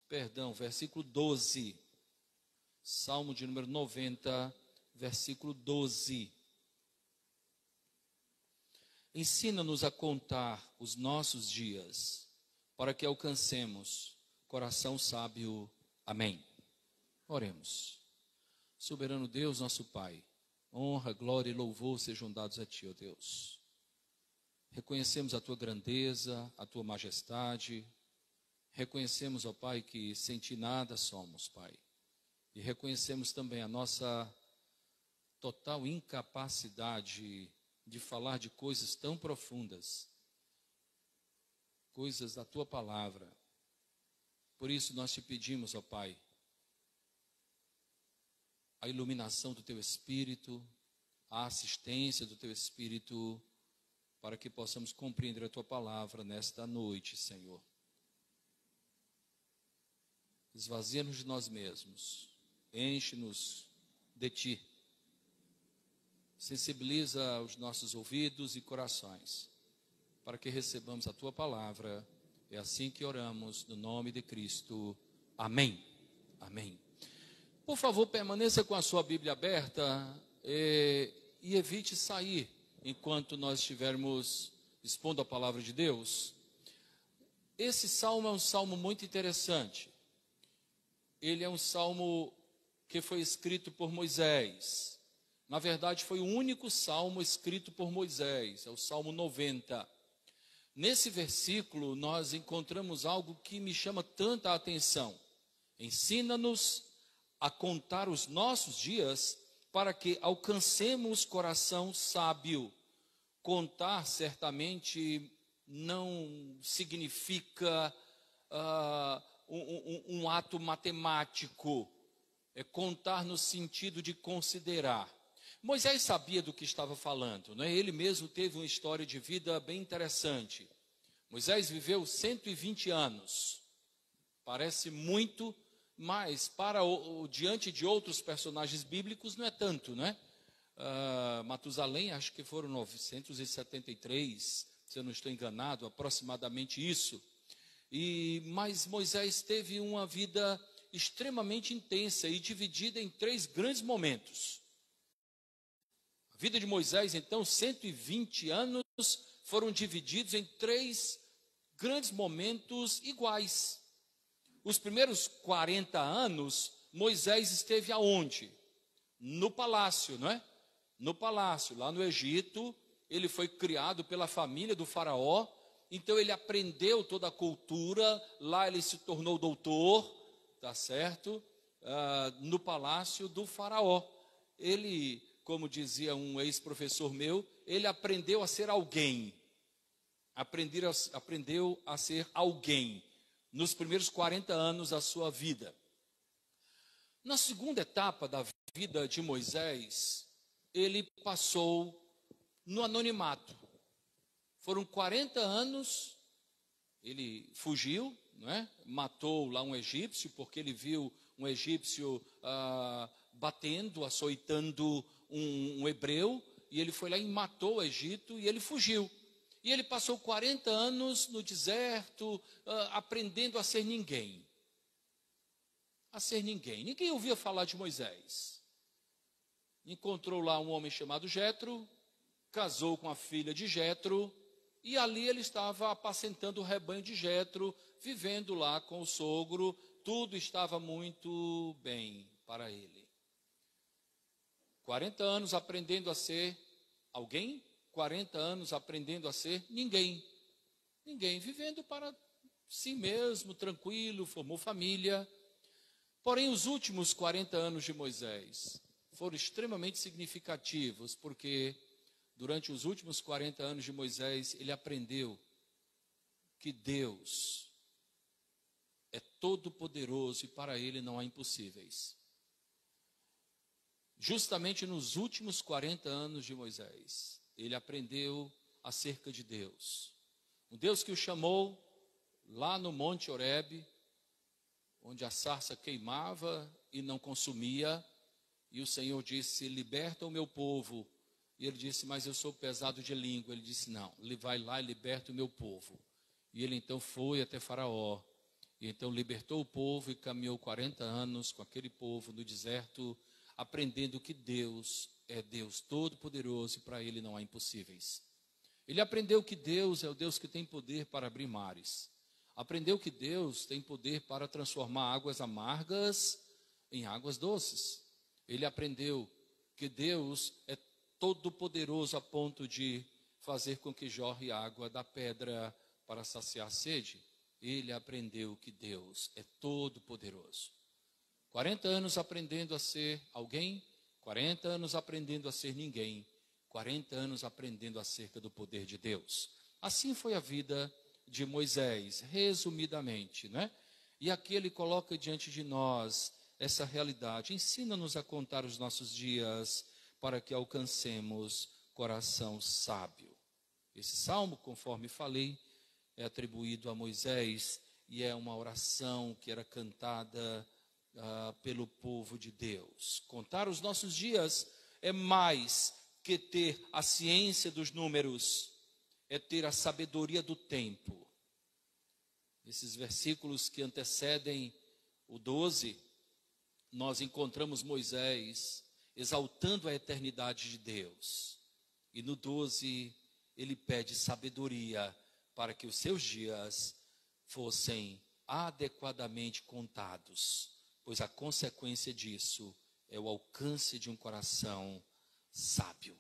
Perdão, versículo 12. Salmo de número 90, versículo 12. Ensina-nos a contar os nossos dias, para que alcancemos coração sábio. Amém. Oremos. Soberano Deus, nosso Pai, honra, glória e louvor sejam dados a Ti, ó Deus. Reconhecemos a Tua grandeza, a Tua majestade. Reconhecemos, ó Pai, que sem Ti nada somos, Pai. E reconhecemos também a nossa total incapacidade de falar de coisas tão profundas, coisas da Tua palavra. Por isso nós Te pedimos, ó Pai, a iluminação do Teu Espírito, a assistência do Teu Espírito, para que possamos compreender a Tua palavra nesta noite, Senhor. Esvazia-nos de nós mesmos, enche-nos de Ti, sensibiliza os nossos ouvidos e corações, para que recebamos a Tua palavra. É assim que oramos, no nome de Cristo. Amém. Amém. Por favor, permaneça com a sua Bíblia aberta e evite sair enquanto nós estivermos expondo a palavra de Deus. Esse salmo é um salmo muito interessante. Ele é um salmo que foi escrito por Moisés. Na verdade, foi o único salmo escrito por Moisés, é o Salmo 90. Nesse versículo, nós encontramos algo que me chama tanta atenção. Ensina-nos a contar os nossos dias para que alcancemos coração sábio. Contar certamente não significa um ato matemático. É contar no sentido de considerar. Moisés sabia do que estava falando, não é? Ele mesmo teve uma história de vida bem interessante. Moisés viveu 120 anos. Parece muito, mas diante de outros personagens bíblicos não é tanto, não é? Matusalém, acho que foram 973, se eu não estou enganado, aproximadamente isso. Mas Moisés teve uma vida extremamente intensa e dividida em 3 grandes momentos. A vida de Moisés, então, 120 anos foram divididos em 3 grandes momentos iguais. Os primeiros 40 anos, Moisés esteve aonde? No palácio, não é? No palácio, lá no Egito. Ele foi criado pela família do faraó, então ele aprendeu toda a cultura. Lá ele se tornou doutor, tá certo? No palácio do faraó. Ele, como dizia um ex-professor meu, ele aprendeu a ser alguém. Aprendeu a ser alguém nos primeiros 40 anos da sua vida. Na segunda etapa da vida de Moisés, ele passou no anonimato. Foram 40 anos, ele fugiu, não é? Matou lá um egípcio, porque ele viu um egípcio batendo, açoitando um hebreu, e ele foi lá e matou o Egito, e ele fugiu. E ele passou 40 anos no deserto, aprendendo a ser ninguém. A ser ninguém. Ninguém ouvia falar de Moisés. Encontrou lá um homem chamado Jetro, casou com a filha de Jetro, e ali ele estava apacentando o rebanho de Jetro, vivendo lá com o sogro. Tudo estava muito bem para ele. 40 anos aprendendo a ser alguém, 40 anos aprendendo a ser ninguém. Ninguém, vivendo para si mesmo, tranquilo, formou família. Porém, os últimos 40 anos de Moisés foram extremamente significativos, porque durante os últimos 40 anos de Moisés, ele aprendeu que Deus é todo-poderoso e para ele não há impossíveis. Justamente nos últimos 40 anos de Moisés, ele aprendeu acerca de Deus. Um Deus que o chamou lá no Monte Horebe, onde a sarça queimava e não consumia, e o Senhor disse: liberta o meu povo. E ele disse: mas eu sou pesado de língua. Ele disse: não, ele vai lá e liberta o meu povo. E ele então foi até Faraó E então libertou o povo e caminhou 40 anos com aquele povo no deserto, aprendendo que Deus é Deus todo-poderoso e para ele não há impossíveis. Ele aprendeu que Deus é o Deus que tem poder para abrir mares. Aprendeu que Deus tem poder para transformar águas amargas em águas doces. Ele aprendeu que Deus é todo-poderoso a ponto de fazer com que jorre água da pedra para saciar a sede. Ele aprendeu que Deus é todo-poderoso. 40 anos aprendendo a ser alguém, 40 anos aprendendo a ser ninguém, 40 anos aprendendo acerca do poder de Deus. Assim foi a vida de Moisés, resumidamente, né? E aqui ele coloca diante de nós essa realidade. Ensina-nos a contar os nossos dias para que alcancemos coração sábio. Esse salmo, conforme falei, é atribuído a Moisés e é uma oração que era cantada pelo povo de Deus. Contar os nossos dias é mais que ter a ciência dos números, é ter a sabedoria do tempo. Esses versículos que antecedem o 12, nós encontramos Moisés exaltando a eternidade de Deus. E no 12, ele pede sabedoria para que os seus dias fossem adequadamente contados, pois a consequência disso é o alcance de um coração sábio.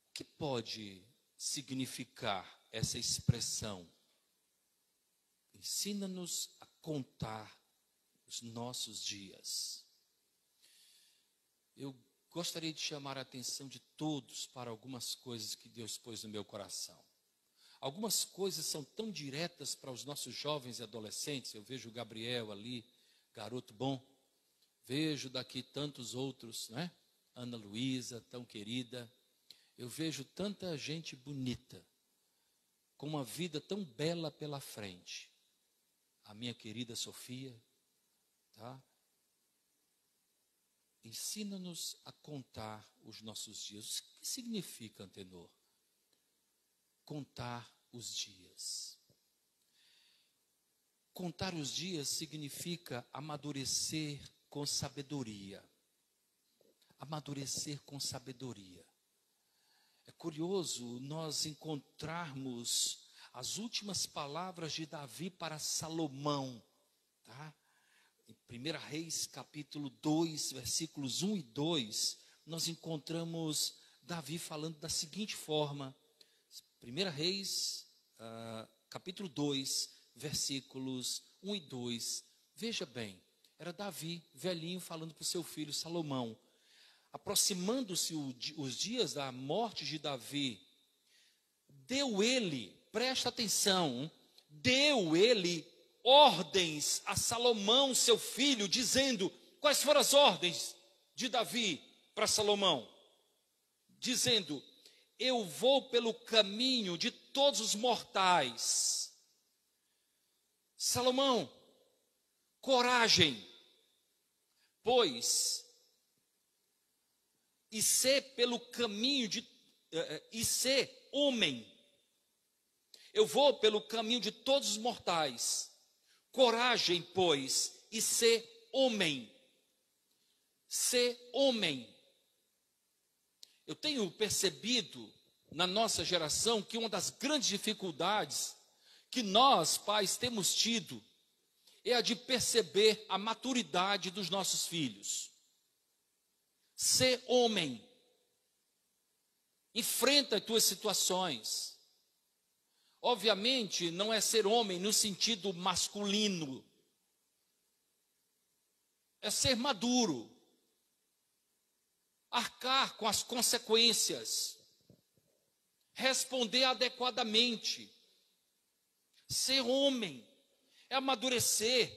O que pode significar essa expressão? Ensina-nos a contar os nossos dias. Eu gostaria de chamar a atenção de todos para algumas coisas que Deus pôs no meu coração. Algumas coisas são tão diretas para os nossos jovens e adolescentes. Eu vejo o Gabriel ali, garoto bom. Vejo daqui tantos outros, né? Ana Luísa, tão querida. Eu vejo tanta gente bonita, com uma vida tão bela pela frente. A minha querida Sofia, tá? Ensina-nos a contar os nossos dias. O que significa, Antenor? Contar os dias. Contar os dias significa amadurecer com sabedoria. Amadurecer com sabedoria. É curioso nós encontrarmos as últimas palavras de Davi para Salomão, tá? Em 1 Reis, capítulo 2, versículos 1 e 2, nós encontramos Davi falando da seguinte forma. 1 Reis, capítulo 2, versículos 1 e 2. Veja bem, era Davi, velhinho, falando para o seu filho Salomão. Aproximando-se os dias da morte de Davi, deu ele, presta atenção, deu ele ordens a Salomão, seu filho, dizendo, quais foram as ordens de Davi para Salomão? Dizendo, eu vou pelo caminho de todos os mortais. Salomão, coragem, pois, e ser pelo caminho e ser homem. Eu vou pelo caminho de todos os mortais. Coragem, pois, e ser homem. Ser homem. Eu tenho percebido na nossa geração que uma das grandes dificuldades que nós, pais, temos tido é a de perceber a maturidade dos nossos filhos. Ser homem. Enfrenta as tuas situações. Obviamente, não é ser homem no sentido masculino. É ser maduro. Arcar com as consequências. Responder adequadamente. Ser homem é amadurecer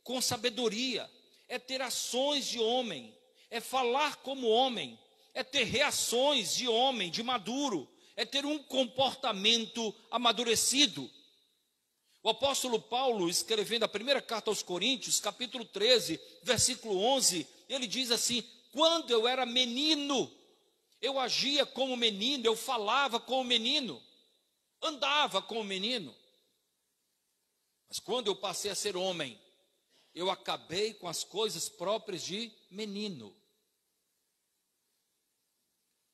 com sabedoria. É ter ações de homem. É falar como homem. É ter reações de homem, de maduro. É ter um comportamento amadurecido. O apóstolo Paulo, escrevendo a primeira carta aos Coríntios, capítulo 13, versículo 11, ele diz assim, quando eu era menino, eu agia como menino, eu falava como menino, andava como menino. Mas quando eu passei a ser homem, eu acabei com as coisas próprias de menino.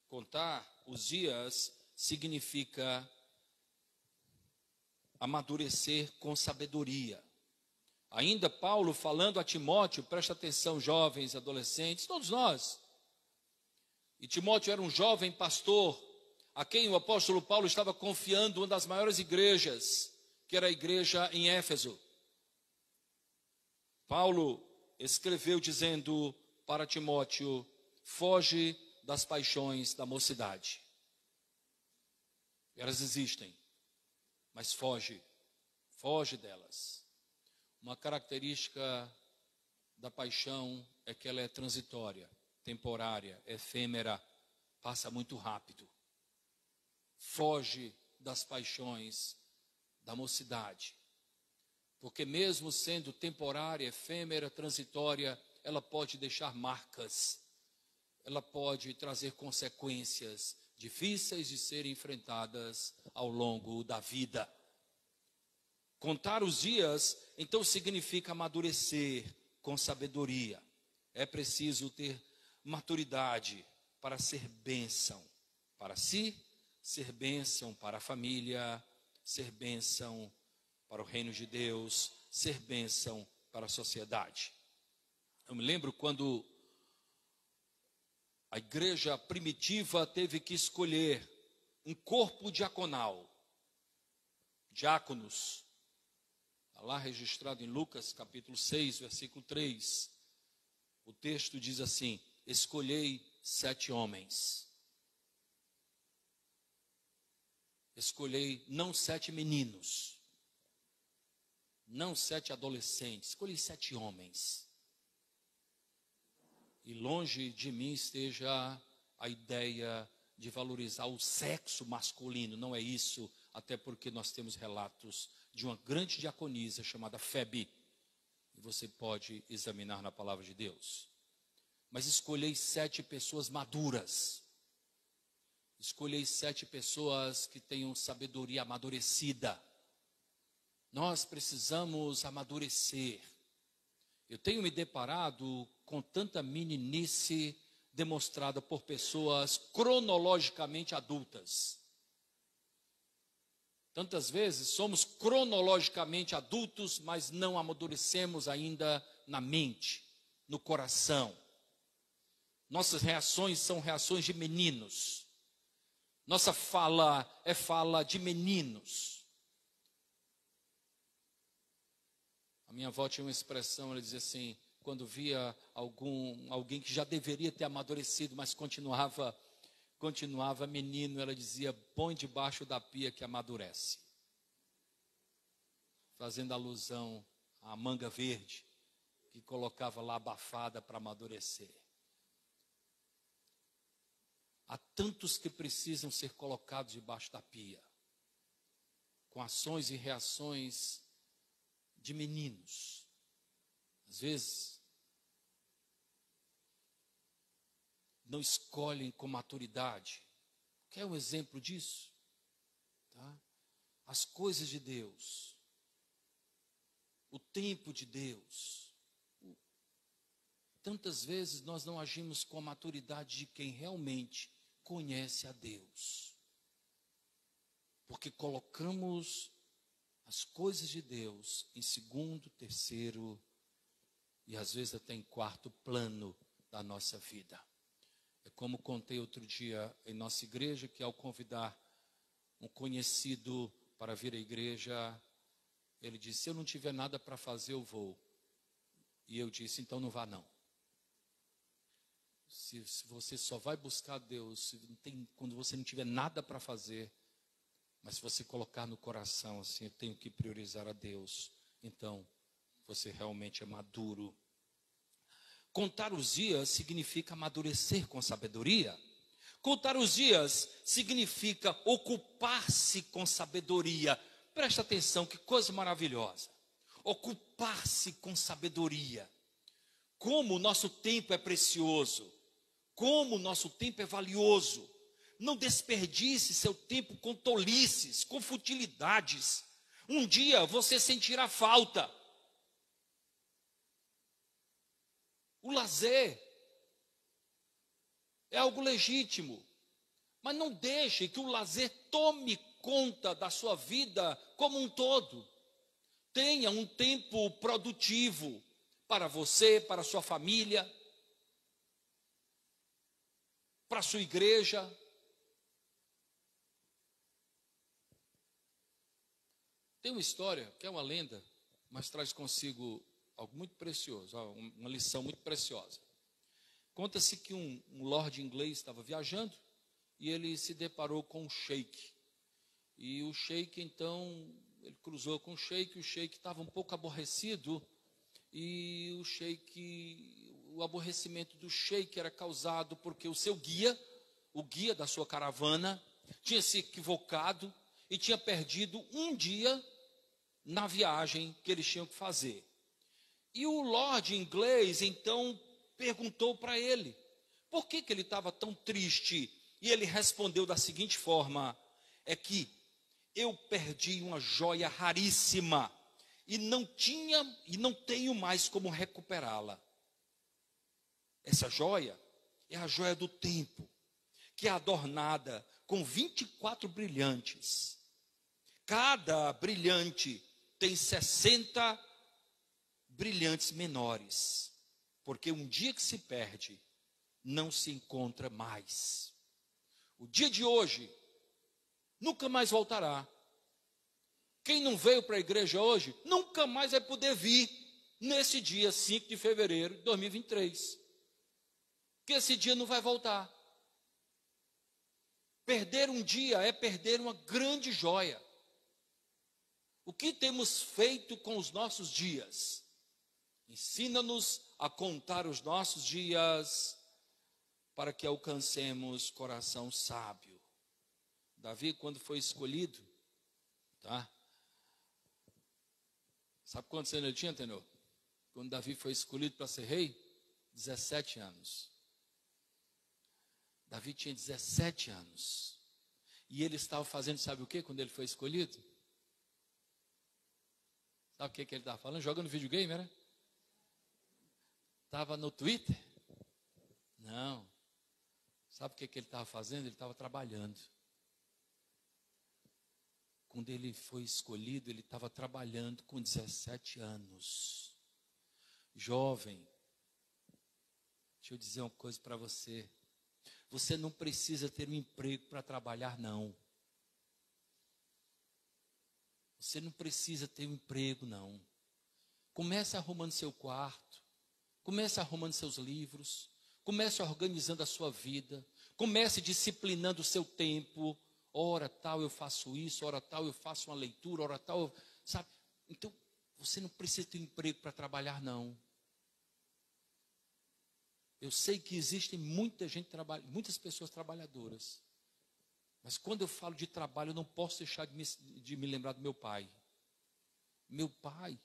Contar os dias significa amadurecer com sabedoria. Ainda Paulo falando a Timóteo, presta atenção, jovens, adolescentes, todos nós. E Timóteo era um jovem pastor, a quem o apóstolo Paulo estava confiando uma das maiores igrejas, que era a igreja em Éfeso. Paulo escreveu dizendo para Timóteo: foge das paixões da mocidade. Elas existem, mas foge delas. Uma característica da paixão é que ela é transitória, temporária, efêmera, passa muito rápido. Foge das paixões da mocidade. Porque mesmo sendo temporária, efêmera, transitória, ela pode deixar marcas. Ela pode trazer consequências difíceis de serem enfrentadas ao longo da vida. Contar os dias, então, significa amadurecer com sabedoria. É preciso ter maturidade para ser bênção para si, ser bênção para a família, ser bênção para o reino de Deus, ser bênção para a sociedade. Eu me lembro quando a igreja primitiva teve que escolher um corpo diaconal, diáconos. Está lá registrado em Lucas capítulo 6, versículo 3. O texto diz assim: escolhei 7 homens. Escolhei não 7 meninos, não 7 adolescentes, escolhi 7 homens. E longe de mim esteja a ideia de valorizar o sexo masculino, não é isso, até porque nós temos relatos de uma grande diaconisa chamada Febe, e você pode examinar na palavra de Deus. Mas escolhei 7 pessoas maduras, escolhei 7 pessoas que tenham sabedoria amadurecida. Nós precisamos amadurecer. Eu tenho me deparado com tanta meninice demonstrada por pessoas cronologicamente adultas. Tantas vezes somos cronologicamente adultos, mas não amadurecemos ainda na mente, no coração. Nossas reações são reações de meninos. Nossa fala é fala de meninos. A minha avó tinha uma expressão, ela dizia assim, quando via alguém que já deveria ter amadurecido, mas continuava menino, ela dizia: põe debaixo da pia que amadurece. Fazendo alusão à manga verde, que colocava lá abafada para amadurecer. Há tantos que precisam ser colocados debaixo da pia, com ações e reações de meninos. Às vezes, não escolhem com maturidade. Quer um exemplo disso? Tá? As coisas de Deus, o tempo de Deus. Tantas vezes nós não agimos com a maturidade de quem realmente conhece a Deus. Porque colocamos as coisas de Deus em segundo, terceiro e às vezes até em quarto plano da nossa vida. É como contei outro dia em nossa igreja, que ao convidar um conhecido para vir à igreja, ele disse: se eu não tiver nada para fazer, eu vou. E eu disse: então não vá não. Se você só vai buscar Deus quando você não tiver nada para fazer, mas se você colocar no coração assim, eu tenho que priorizar a Deus, então você realmente é maduro. Contar os dias significa amadurecer com sabedoria. Contar os dias significa ocupar-se com sabedoria. Presta atenção, que coisa maravilhosa. Ocupar-se com sabedoria. Como o nosso tempo é precioso. Como o nosso tempo é valioso. Não desperdice seu tempo com tolices, com futilidades. Um dia você sentirá falta. O lazer é algo legítimo, mas não deixe que o lazer tome conta da sua vida como um todo. Tenha um tempo produtivo para você, para a sua família, para a sua igreja. Tem uma história que é uma lenda, mas traz consigo algo muito precioso, uma lição muito preciosa. Conta-se que um lord inglês estava viajando e ele se deparou com um sheik. E o sheik, então, ele cruzou com o sheik estava um pouco aborrecido, e o aborrecimento do sheik era causado porque o seu guia, o guia da sua caravana, tinha se equivocado e tinha perdido um dia na viagem que eles tinham que fazer. E o lord inglês, então, perguntou para ele, por que ele estava tão triste? E ele respondeu da seguinte forma, é que eu perdi uma joia raríssima e não tenho mais como recuperá-la. Essa joia é a joia do tempo, que é adornada com 24 brilhantes. Cada brilhante tem 60 brilhantes menores, porque um dia que se perde, não se encontra mais. O dia de hoje nunca mais voltará. Quem não veio para a igreja hoje, nunca mais vai poder vir nesse dia 5 de fevereiro de 2023. Porque esse dia não vai voltar. Perder um dia é perder uma grande joia. O que temos feito com os nossos dias? Ensina-nos a contar os nossos dias para que alcancemos coração sábio. Davi, quando foi escolhido, tá? Sabe quantos anos ele tinha, Tenor? Quando Davi foi escolhido para ser rei? 17 anos. Davi tinha 17 anos. E ele estava fazendo, sabe o que, quando ele foi escolhido? Sabe o que ele estava falando? Jogando videogame, era? Estava no Twitter? Não. Sabe o que ele estava fazendo? Ele estava trabalhando. Quando ele foi escolhido, ele estava trabalhando com 17 anos. Jovem, deixa eu dizer uma coisa para você. Você não precisa ter um emprego para trabalhar, não. Você não precisa ter um emprego, não. Comece arrumando seu quarto. Comece arrumando seus livros. Comece organizando a sua vida. Comece disciplinando o seu tempo. Hora tal eu faço isso, hora tal eu faço uma leitura, hora tal, sabe? Então, você não precisa ter um emprego para trabalhar, não. Eu sei que existem muitas pessoas trabalhadoras. Mas quando eu falo de trabalho, eu não posso deixar de me lembrar do meu pai. Meu pai,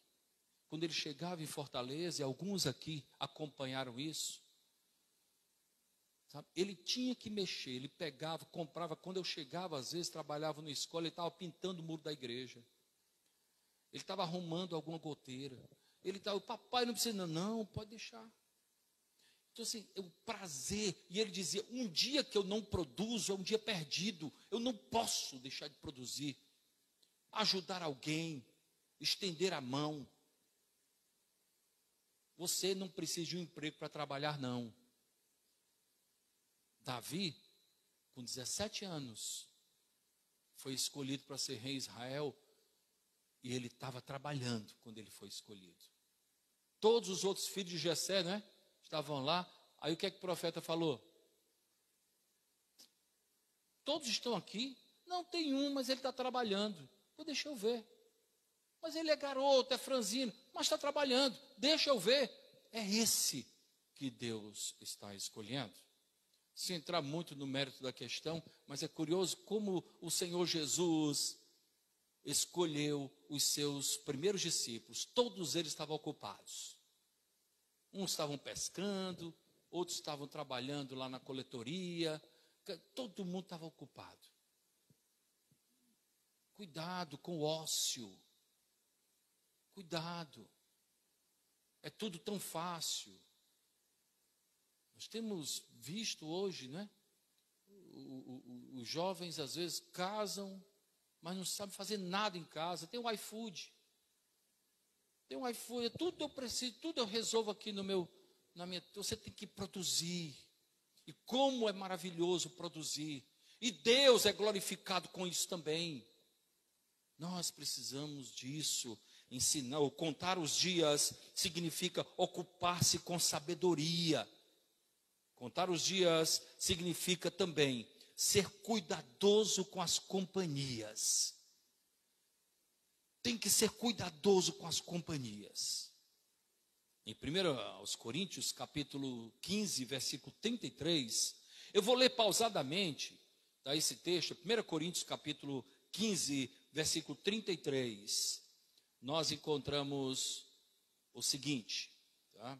quando ele chegava em Fortaleza, e alguns aqui acompanharam isso, sabe? Ele tinha que mexer, ele pegava, comprava. Quando eu chegava, às vezes, trabalhava na escola, ele estava pintando o muro da igreja. Ele estava arrumando alguma goteira. Ele estava, o papai não precisa, não, pode deixar. Então, assim, é o prazer. E ele dizia, um dia que eu não produzo é um dia perdido. Eu não posso deixar de produzir. Ajudar alguém, estender a mão. Você não precisa de um emprego para trabalhar, não. Davi, com 17 anos, foi escolhido para ser rei de Israel, e ele estava trabalhando quando ele foi escolhido. Todos os outros filhos de Jessé, né, estavam lá. Aí o que é que o profeta falou? Todos estão aqui? Não, tem um, mas ele está trabalhando. Então deixa eu ver. Mas ele é garoto, é franzino, mas está trabalhando. Deixa eu ver. É esse que Deus está escolhendo. Sem entrar muito no mérito da questão, mas é curioso como o Senhor Jesus escolheu os seus primeiros discípulos. Todos eles estavam ocupados. Uns estavam pescando, outros estavam trabalhando lá na coletoria. Todo mundo estava ocupado. Cuidado com o ócio. Cuidado. É tudo tão fácil. Nós temos visto hoje, né? Os jovens às vezes casam, mas não sabem fazer nada em casa. Tem o iFood. Tudo eu preciso, tudo eu resolvo aqui na minha. Você tem que produzir. E como é maravilhoso produzir. E Deus é glorificado com isso também. Nós precisamos disso. Ensinar, ou contar os dias significa ocupar-se com sabedoria. Contar os dias significa também ser cuidadoso com as companhias. Tem que ser cuidadoso com as companhias. Em 1 Coríntios, capítulo 15, versículo 33, eu vou ler pausadamente, tá, esse texto, 1 Coríntios, capítulo 15, versículo 33, nós encontramos o seguinte, tá?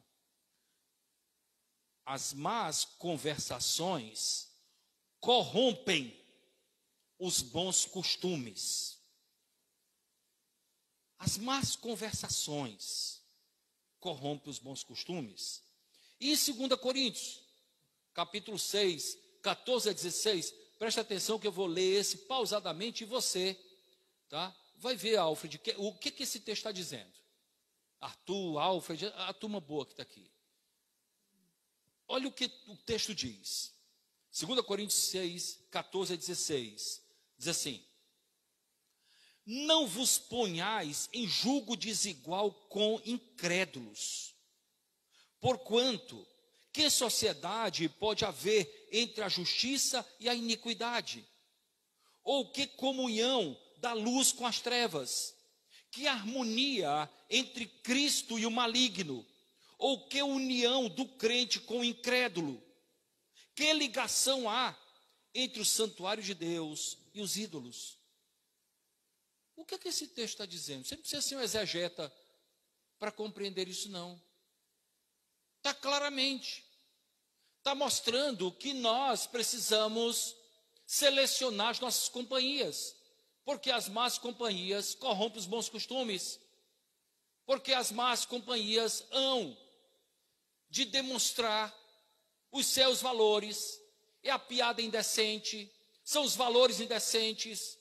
As más conversações corrompem os bons costumes. As más conversações corrompem os bons costumes. E em 2 Coríntios, capítulo 6, 14 a 16, presta atenção que eu vou ler esse pausadamente e você, tá? Vai ver, Alfred, o que esse texto está dizendo. Arthur, Alfred, a turma boa que está aqui. Olha o que o texto diz. 2 Coríntios 6, 14 a 16. Diz assim: não vos ponhais em julgo desigual com incrédulos. Porquanto, que sociedade pode haver entre a justiça e a iniquidade? Ou que comunhão da luz com as trevas? Que harmonia entre Cristo e o maligno? Ou que união do crente com o incrédulo? Que ligação há entre o santuário de Deus e os ídolos? O que esse texto está dizendo? Você não precisa ser um exegeta para compreender isso, não. Está claramente. Está mostrando que nós precisamos selecionar as nossas companhias. Porque as más companhias corrompem os bons costumes. Porque as más companhias hão de demonstrar os seus valores. É a piada indecente, são os valores indecentes,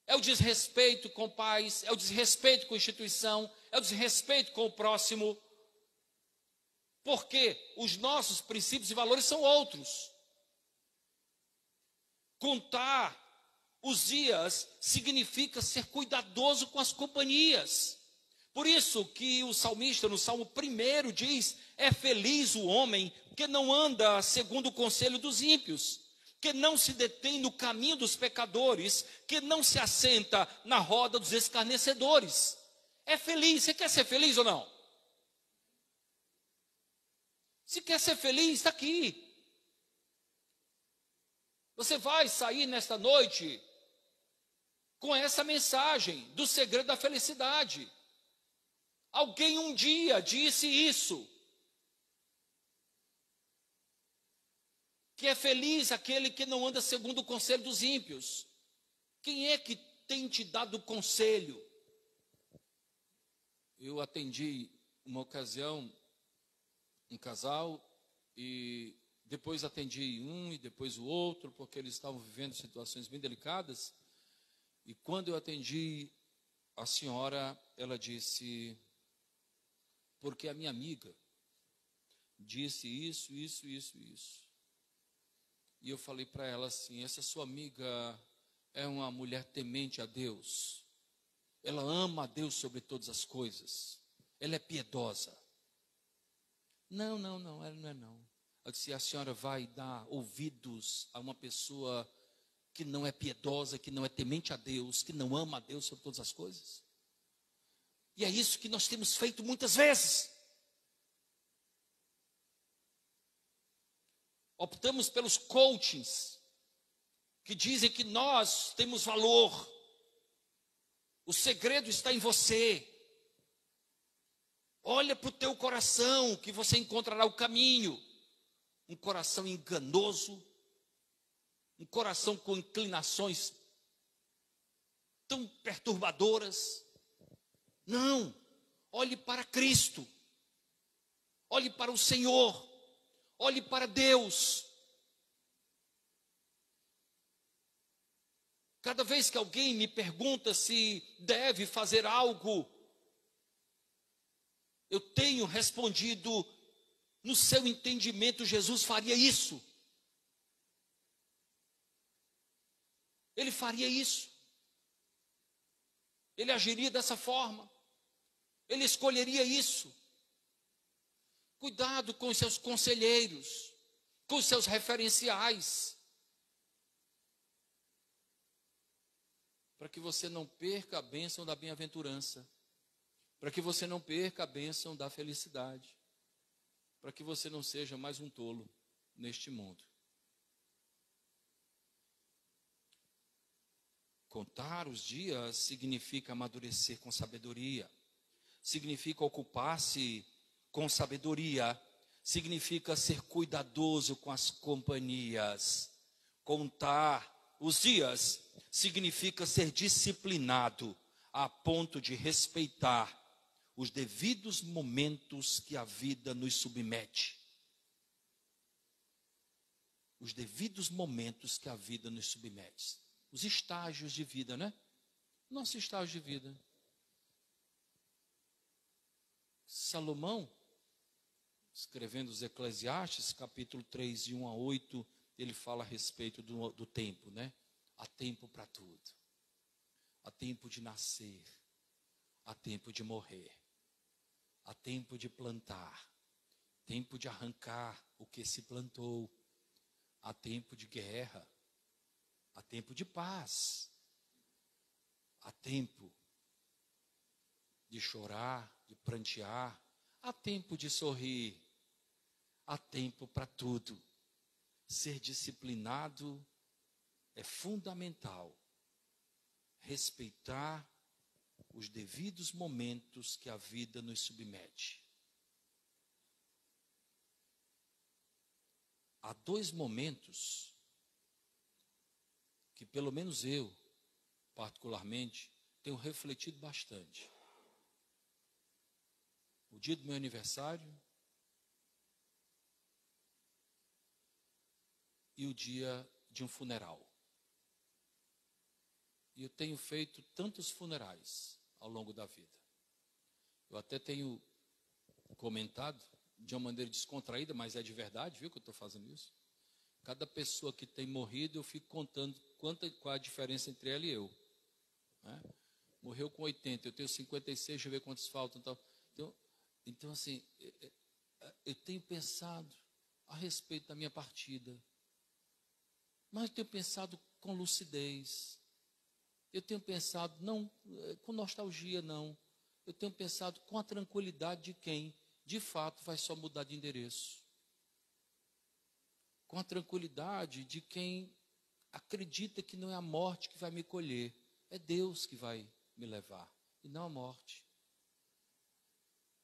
é o desrespeito com pais, é o desrespeito com a instituição, é o desrespeito com o próximo. Porque os nossos princípios e valores são outros. Contar os dias significa ser cuidadoso com as companhias. Por isso que o salmista, no Salmo 1, diz: é feliz o homem que não anda segundo o conselho dos ímpios, que não se detém no caminho dos pecadores, que não se assenta na roda dos escarnecedores. É feliz. Você quer ser feliz ou não? Se quer ser feliz, está aqui. Você vai sair nesta noite com essa mensagem do segredo da felicidade. Alguém um dia disse isso, que é feliz aquele que não anda segundo o conselho dos ímpios. Quem é que tem te dado conselho? Eu atendi uma ocasião um casal e depois atendi um e depois o outro, porque eles estavam vivendo situações bem delicadas. E quando eu atendi a senhora, ela disse: porque a minha amiga disse isso. E eu falei para ela assim: essa sua amiga é uma mulher temente a Deus. Ela ama a Deus sobre todas as coisas. Ela é piedosa. Não, ela não é não. Eu disse: a senhora vai dar ouvidos a uma pessoa que não é piedosa, que não é temente a Deus, que não ama a Deus sobre todas as coisas? E é isso que nós temos feito muitas vezes. Optamos pelos coachings, que dizem que nós temos valor. O segredo está em você. Olha para o teu coração, que você encontrará o caminho. Um coração enganoso, um coração com inclinações tão perturbadoras. Não, olhe para Cristo, olhe para o Senhor, olhe para Deus. Cada vez que alguém me pergunta se deve fazer algo, eu tenho respondido, no seu entendimento, Jesus faria isso. Ele faria isso. Ele agiria dessa forma. Ele escolheria isso. Cuidado com os seus conselheiros, com os seus referenciais, para que você não perca a bênção da bem-aventurança, para que você não perca a bênção da felicidade, para que você não seja mais um tolo neste mundo. Contar os dias significa amadurecer com sabedoria, significa ocupar-se com sabedoria, significa ser cuidadoso com as companhias. Contar os dias significa ser disciplinado a ponto de respeitar os devidos momentos que a vida nos submete. Os devidos momentos que a vida nos submete. Os estágios de vida, né? Nosso estágio de vida. Salomão, escrevendo os Eclesiastes, capítulo 3, de 1 a 8, ele fala a respeito do tempo, né? Há tempo para tudo. Há tempo de nascer. Há tempo de morrer. Há tempo de plantar. Tempo de arrancar o que se plantou. Há tempo de guerra. Há tempo de paz. Há tempo de chorar, de prantear. Há tempo de sorrir. Há tempo para tudo. Ser disciplinado é fundamental. Respeitar os devidos momentos que a vida nos submete. Há 2 momentos que pelo menos eu, particularmente, tenho refletido bastante. O dia do meu aniversário e o dia de um funeral. E eu tenho feito tantos funerais ao longo da vida. Eu até tenho comentado de uma maneira descontraída, mas é de verdade, viu que eu estou fazendo isso? Cada pessoa que tem morrido, eu fico contando qual a diferença entre ela e eu. Né? Morreu com 80, eu tenho 56, deixa eu ver quantos faltam. Então assim, eu tenho pensado a respeito da minha partida. Mas eu tenho pensado com lucidez. Eu tenho pensado, não com nostalgia, não. Eu tenho pensado com a tranquilidade de quem, de fato, vai só mudar de endereço. Com a tranquilidade de quem acredita que não é a morte que vai me colher. É Deus que vai me levar, e não a morte.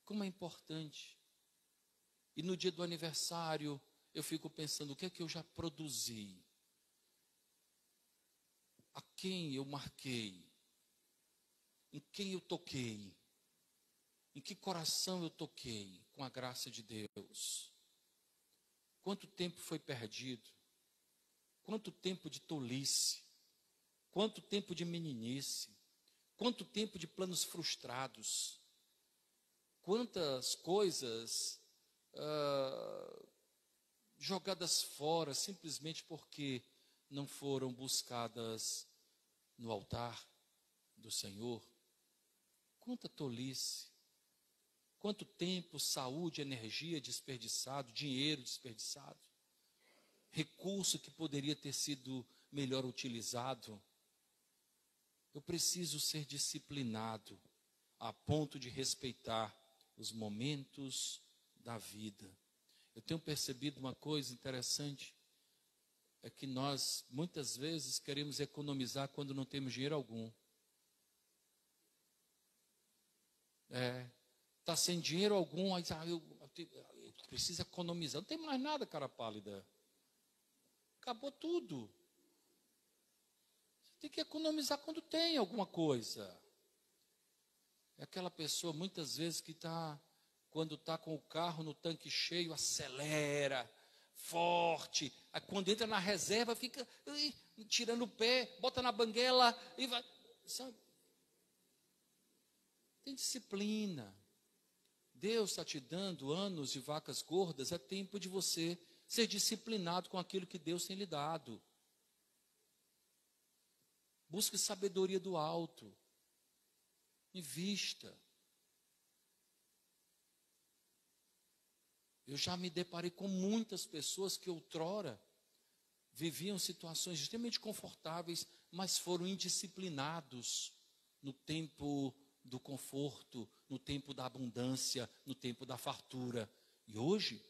Como é importante. E no dia do aniversário, eu fico pensando, o que é que eu já produzi? A quem eu marquei? Em quem eu toquei? Em que coração eu toquei com a graça de Deus? Quanto tempo foi perdido? Quanto tempo de tolice? Quanto tempo de meninice? Quanto tempo de planos frustrados? Quantas coisas jogadas fora simplesmente porque não foram buscadas no altar do Senhor? Quanta tolice, quanto tempo, saúde, energia desperdiçado, dinheiro desperdiçado, recurso que poderia ter sido melhor utilizado. Eu preciso ser disciplinado a ponto de respeitar os momentos da vida. Eu tenho percebido uma coisa interessante, é que nós, muitas vezes, queremos economizar quando não temos dinheiro algum. Está sem dinheiro algum, aí eu preciso economizar. Não tem mais nada, cara pálida. Acabou tudo. Você tem que economizar quando tem alguma coisa. É aquela pessoa, muitas vezes, que quando está com o carro no tanque cheio, acelera, forte. Aí, quando entra na reserva, fica tirando o pé, bota na banguela e vai. Sabe? Tem disciplina. Deus está te dando anos de vacas gordas, é tempo de você ser disciplinado com aquilo que Deus tem lhe dado. Busque sabedoria do alto. Invista. Eu já me deparei com muitas pessoas que outrora viviam situações extremamente confortáveis, mas foram indisciplinados no tempo do conforto, no tempo da abundância, no tempo da fartura. E hoje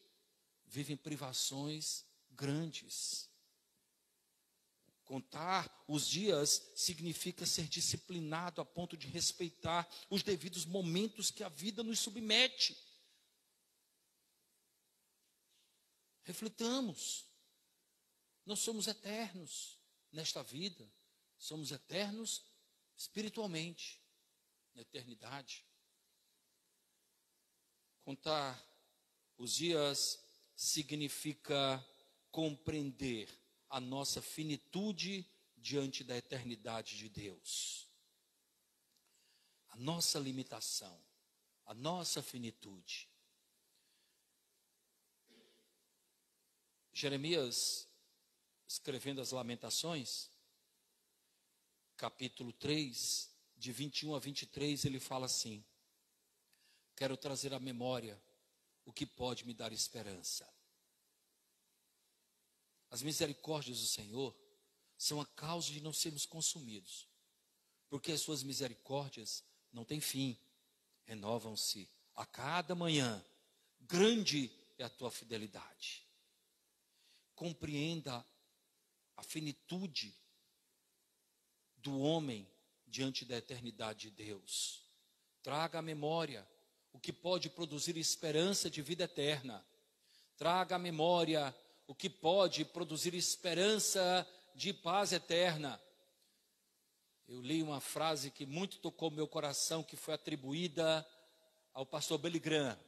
vivem privações grandes. Contar os dias significa ser disciplinado a ponto de respeitar os devidos momentos que a vida nos submete. Reflitamos. Não somos eternos nesta vida, somos eternos espiritualmente, na eternidade. Contar os dias significa compreender a nossa finitude diante da eternidade de Deus. A nossa limitação, a nossa finitude. Jeremias, escrevendo as Lamentações, capítulo 3, de 21 a 23, ele fala assim: quero trazer à memória o que pode me dar esperança. As misericórdias do Senhor são a causa de não sermos consumidos, porque as suas misericórdias não têm fim, renovam-se a cada manhã. Grande é a tua fidelidade. Compreenda a finitude do homem diante da eternidade de Deus. Traga à memória o que pode produzir esperança de vida eterna. Traga à memória o que pode produzir esperança de paz eterna. Eu li uma frase que muito tocou meu coração, que foi atribuída ao pastor Billy Graham.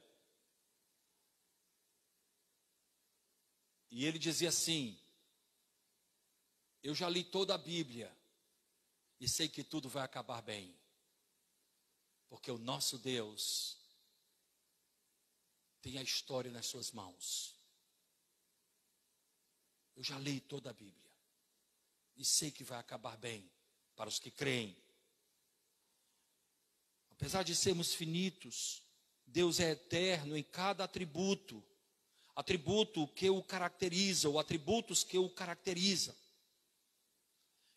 E ele dizia assim: eu já li toda a Bíblia e sei que tudo vai acabar bem, porque o nosso Deus tem a história nas suas mãos. Eu já li toda a Bíblia e sei que vai acabar bem para os que creem. Apesar de sermos finitos, Deus é eterno em cada atributo que o caracteriza, ou atributos que o caracterizam.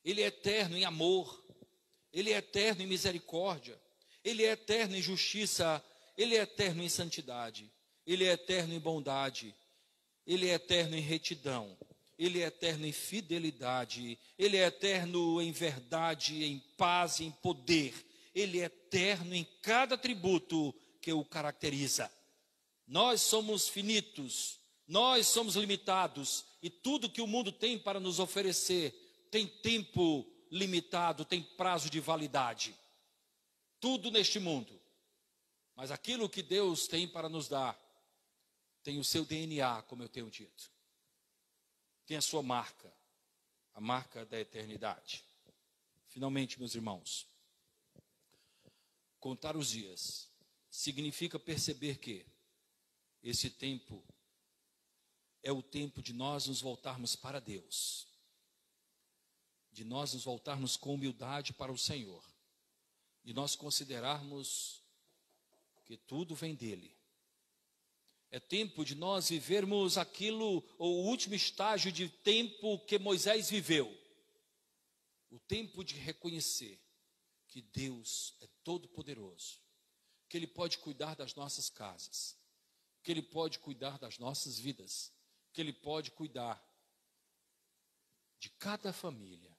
Ele é eterno em amor, Ele é eterno em misericórdia, Ele é eterno em justiça, Ele é eterno em santidade, Ele é eterno em bondade, Ele é eterno em retidão, Ele é eterno em fidelidade, Ele é eterno em verdade, em paz, em poder. Ele é eterno em cada atributo que o caracteriza. Nós somos finitos, nós somos limitados, e tudo que o mundo tem para nos oferecer tem tempo limitado, tem prazo de validade. Tudo neste mundo. Mas aquilo que Deus tem para nos dar tem o seu DNA, como eu tenho dito. Tem a sua marca, a marca da eternidade. Finalmente, meus irmãos, contar os dias significa perceber que esse tempo é o tempo de nós nos voltarmos para Deus, de nós nos voltarmos com humildade para o Senhor, de nós considerarmos que tudo vem dEle. É tempo de nós vivermos aquilo, o último estágio de tempo que Moisés viveu. O tempo de reconhecer que Deus é todo-poderoso, que Ele pode cuidar das nossas casas, que Ele pode cuidar das nossas vidas, que Ele pode cuidar de cada família,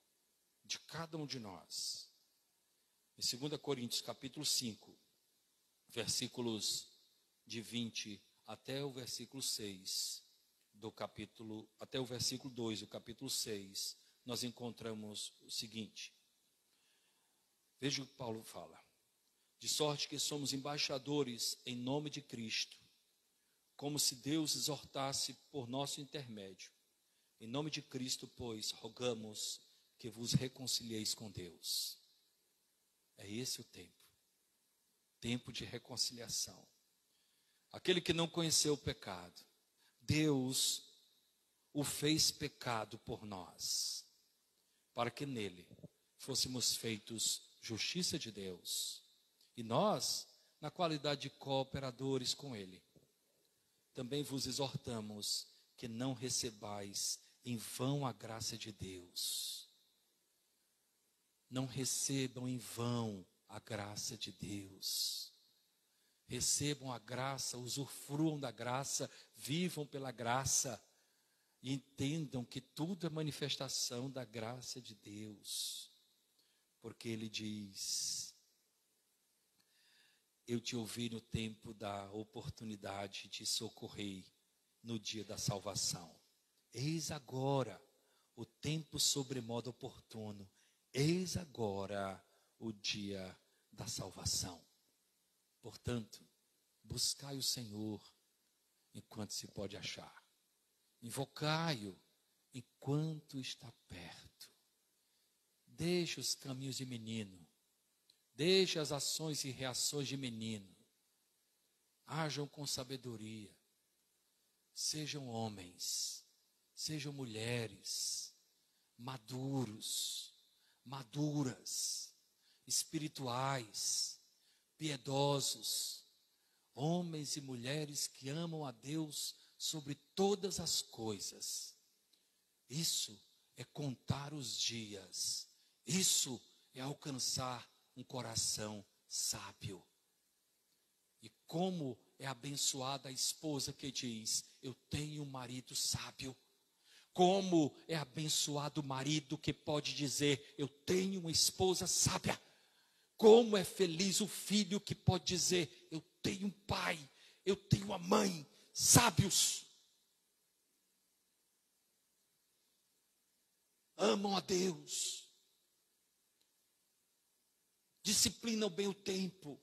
de cada um de nós. Em 2 Coríntios capítulo 5, versículos de 20 até o versículo 6, até o versículo 2 do capítulo 6, nós encontramos o seguinte. Veja o que Paulo fala. de sorte que somos embaixadores em nome de Cristo, como se Deus exortasse por nosso intermédio. Em nome de Cristo, pois, rogamos que vos reconcilieis com Deus. É esse o tempo de reconciliação. Aquele que não conheceu o pecado, Deus o fez pecado por nós, para que nele fôssemos feitos justiça de Deus. E nós, na qualidade de cooperadores com ele, também vos exortamos que não recebais em vão a graça de Deus. Não recebam em vão a graça de Deus. Recebam a graça, usufruam da graça, vivam pela graça e entendam que tudo é manifestação da graça de Deus. Porque ele diz: eu te ouvi no tempo da oportunidade, te socorrei no dia da salvação. Eis agora o tempo sobremodo oportuno. Eis agora o dia da salvação. Portanto, buscai o Senhor enquanto se pode achar. Invocai-o enquanto está perto. Deixe os caminhos de menino. Deixe as ações e reações de menino. Hajam com sabedoria. Sejam homens, sejam mulheres, maduros, maduras, espirituais, piedosos, homens e mulheres que amam a Deus sobre todas as coisas. Isso é contar os dias. Isso é alcançar um coração sábio. E como é abençoada a esposa que diz: eu tenho um marido sábio. Como é abençoado o marido que pode dizer: eu tenho uma esposa sábia. Como é feliz o filho que pode dizer: eu tenho um pai, eu tenho uma mãe sábios. Amam a Deus. Disciplinam bem o tempo.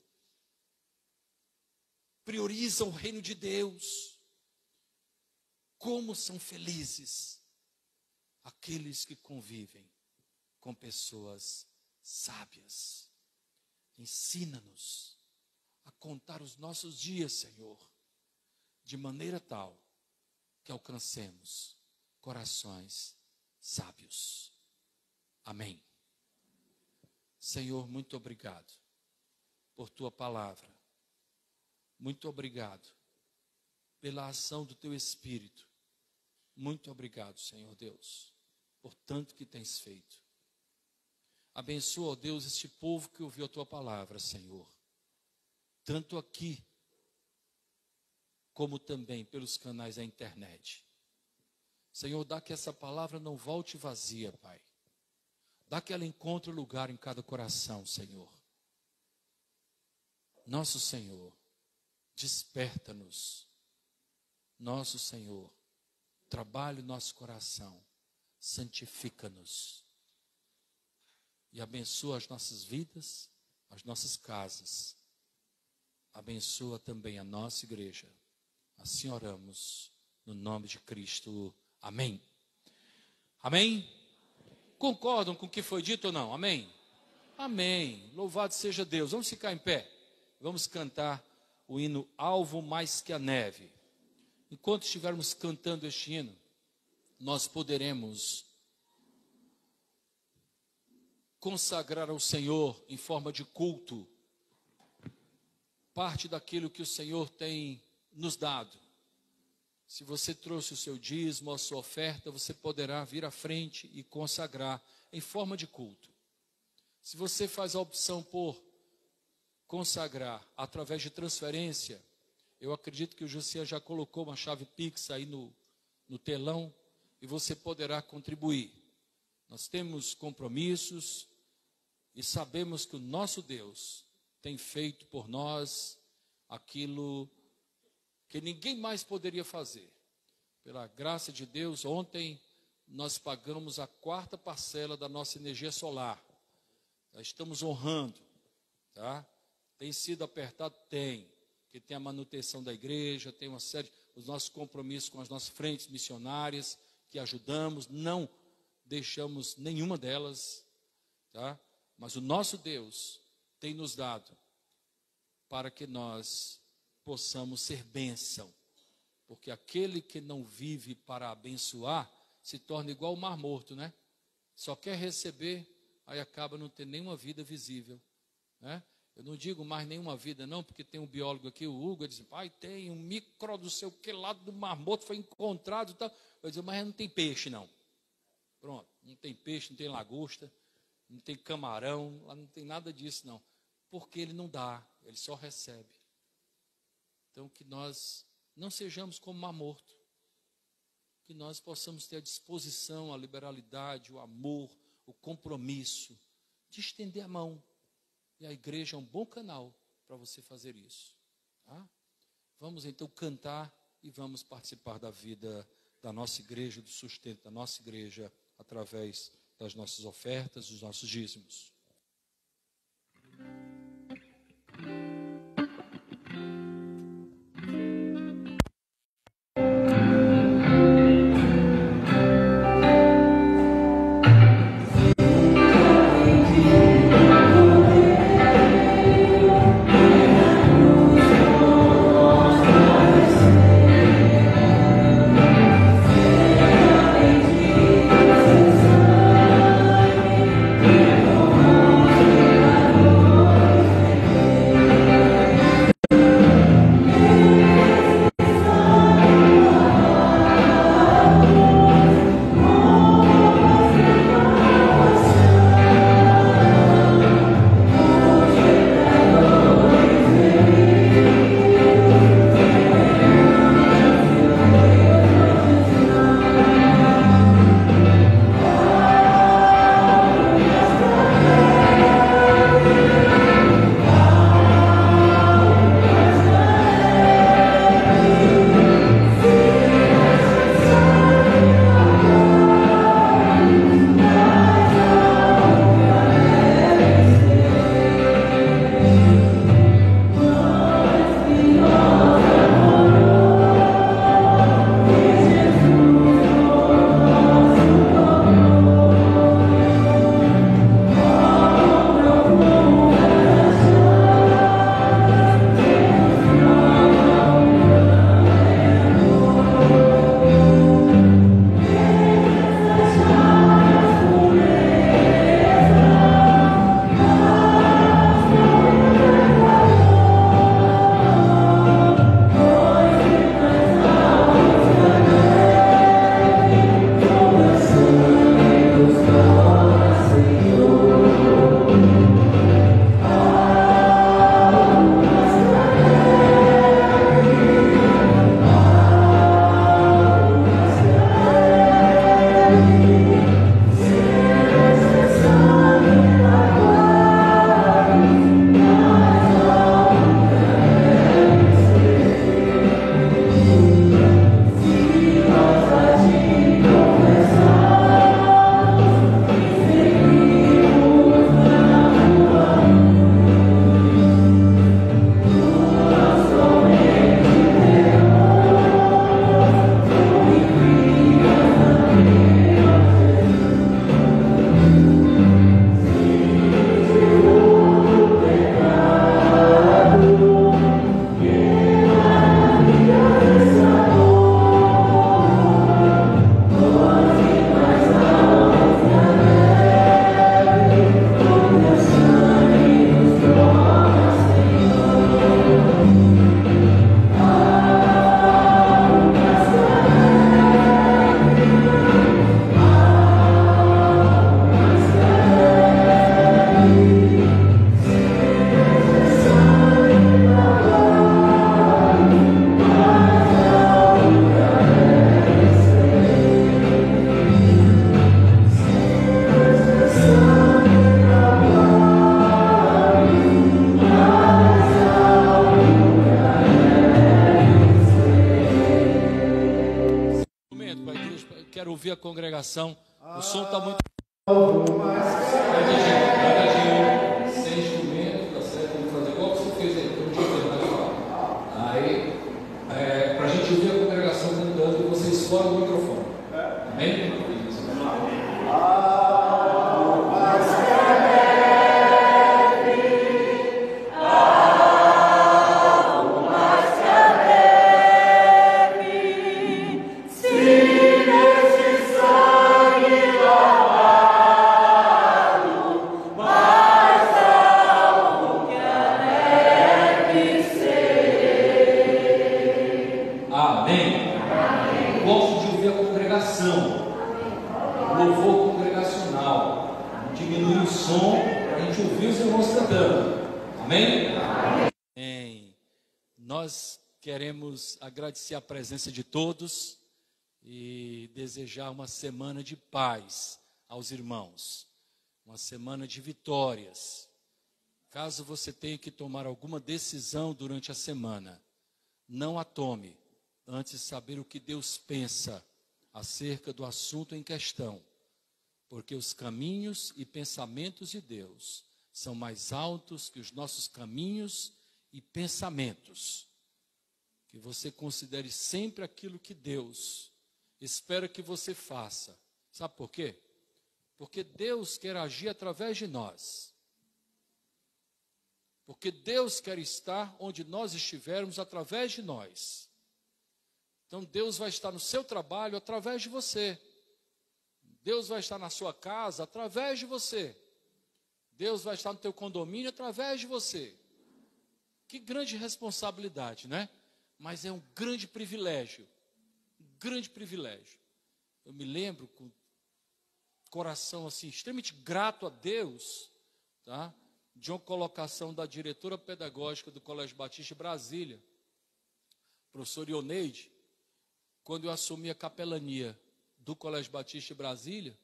Priorizam o reino de Deus. Como são felizes aqueles que convivem com pessoas sábias. Ensina-nos a contar os nossos dias, Senhor, de maneira tal que alcancemos corações sábios. Amém. Senhor, muito obrigado por tua palavra. Muito obrigado pela ação do teu Espírito. Muito obrigado, Senhor Deus, por tanto que tens feito. Abençoa, ó Deus, este povo que ouviu a tua palavra, Senhor. Tanto aqui, como também pelos canais da internet. Senhor, dá que essa palavra não volte vazia, Pai. Dá que ela encontre lugar em cada coração, Senhor. Nosso Senhor, desperta-nos. Nosso Senhor, trabalhe o nosso coração, santifica-nos. E abençoa as nossas vidas, as nossas casas. Abençoa também a nossa igreja. Assim oramos, no nome de Cristo. Amém. Amém? Concordam com o que foi dito ou não? Amém? Amém. Louvado seja Deus. Vamos ficar em pé. Vamos cantar o hino Alvo Mais Que a Neve. Enquanto estivermos cantando este hino, nós poderemos consagrar ao Senhor em forma de culto parte daquilo que o Senhor tem nos dado. Se você trouxe o seu dízimo, a sua oferta, você poderá vir à frente e consagrar em forma de culto. Se você faz a opção por consagrar através de transferência, eu acredito que o Josias já colocou uma chave Pix aí no telão e você poderá contribuir. Nós temos compromissos e sabemos que o nosso Deus tem feito por nós aquilo que ninguém mais poderia fazer. Pela graça de Deus, ontem nós pagamos a 4ª parcela da nossa energia solar. Nós estamos honrando, tá? Tem sido apertado? Tem. Porque tem a manutenção da igreja, tem uma série, os nossos compromissos com as nossas frentes missionárias, que ajudamos, não deixamos nenhuma delas, tá? Mas o nosso Deus tem nos dado para que nós possamos ser bênção. Porque aquele que não vive para abençoar, se torna igual o Mar Morto, né? Só quer receber, aí acaba não tendo nenhuma vida visível, né? Eu não digo mais nenhuma vida não, porque tem um biólogo aqui, o Hugo, ele diz, pai, tem um micro do sei o que lado do Mar Morto, foi encontrado e tal. Eu digo, mas não tem peixe não. Pronto, não tem peixe, não tem lagosta, não tem camarão, lá não tem nada disso não. Porque ele não dá, ele só recebe. Então que nós não sejamos como Mar Morto. Que nós possamos ter a disposição, a liberalidade, o amor, o compromisso de estender a mão. E a igreja é um bom canal para você fazer isso. Tá? Vamos então cantar e vamos participar da vida da nossa igreja, do sustento da nossa igreja, através das nossas ofertas, dos nossos dízimos. Ouvir a congregação, o som está muito. Sem instrumento, tá certo? Vamos fazer igual que você ouvir a congregação cantando e vocês fora do microfone. Amém? Vamos lá. Nós queremos agradecer a presença de todos e desejar uma semana de paz aos irmãos, uma semana de vitórias. Caso você tenha que tomar alguma decisão durante a semana, não a tome antes de saber o que Deus pensa acerca do assunto em questão, porque os caminhos e pensamentos de Deus são mais altos que os nossos caminhos e pensamentos. Que você considere sempre aquilo que Deus espera que você faça. Sabe por quê? Porque Deus quer agir através de nós. Porque Deus quer estar onde nós estivermos através de nós. Então Deus vai estar no seu trabalho através de você. Deus vai estar na sua casa através de você. Deus vai estar no teu condomínio através de você. Que grande responsabilidade, né? Mas é um grande privilégio. Um grande privilégio. Eu me lembro com coração assim, extremamente grato a Deus, tá? De uma colocação da diretora pedagógica do Colégio Batista de Brasília, professor Ioneide, quando eu assumi a capelania do Colégio Batista de Brasília,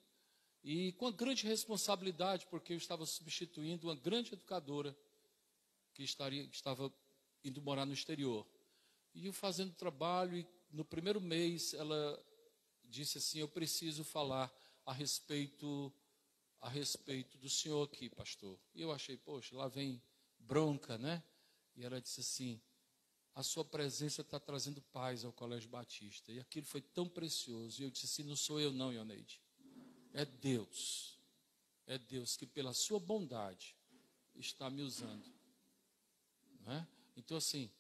e com a grande responsabilidade, porque eu estava substituindo uma grande educadora que estava indo morar no exterior. E eu fazendo trabalho, e no primeiro mês ela disse assim: eu preciso falar a respeito do senhor aqui, pastor. E eu achei, poxa, lá vem bronca, né? E ela disse assim: a sua presença está trazendo paz ao Colégio Batista. E aquilo foi tão precioso. E eu disse assim: não sou eu não, Ioneide. É Deus. É Deus que pela sua bondade está me usando. Não é? Então assim,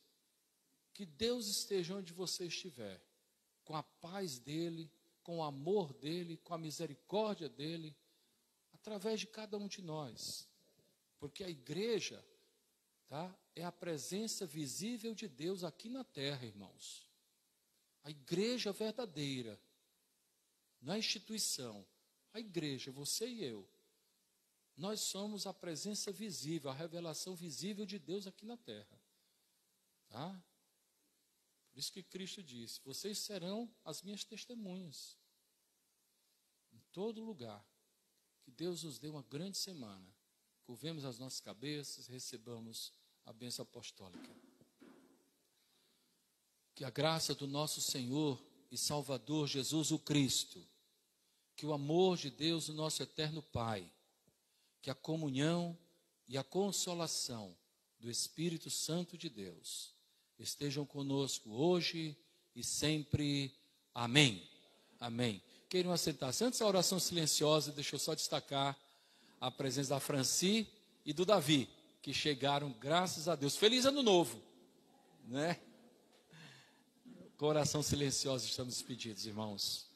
que Deus esteja onde você estiver, com a paz dEle, com o amor dEle, com a misericórdia dEle, através de cada um de nós. Porque a igreja, tá, é a presença visível de Deus aqui na terra, irmãos. A igreja verdadeira, não é a instituição. A igreja, você e eu, nós somos a presença visível, a revelação visível de Deus aqui na terra. Tá? Por isso que Cristo disse: vocês serão as minhas testemunhas em todo lugar. Que Deus nos dê uma grande semana. Curvemos as nossas cabeças, recebamos a bênção apostólica. Que a graça do nosso Senhor e Salvador Jesus o Cristo, que o amor de Deus, o nosso eterno Pai, que a comunhão e a consolação do Espírito Santo de Deus estejam conosco hoje e sempre. Amém. Amém. Queiram assentar-se. Antes da oração silenciosa, deixa eu só destacar a presença da Franci e do Davi, que chegaram, graças a Deus. Feliz ano novo, né? Com oração silenciosa estamos despedidos, irmãos.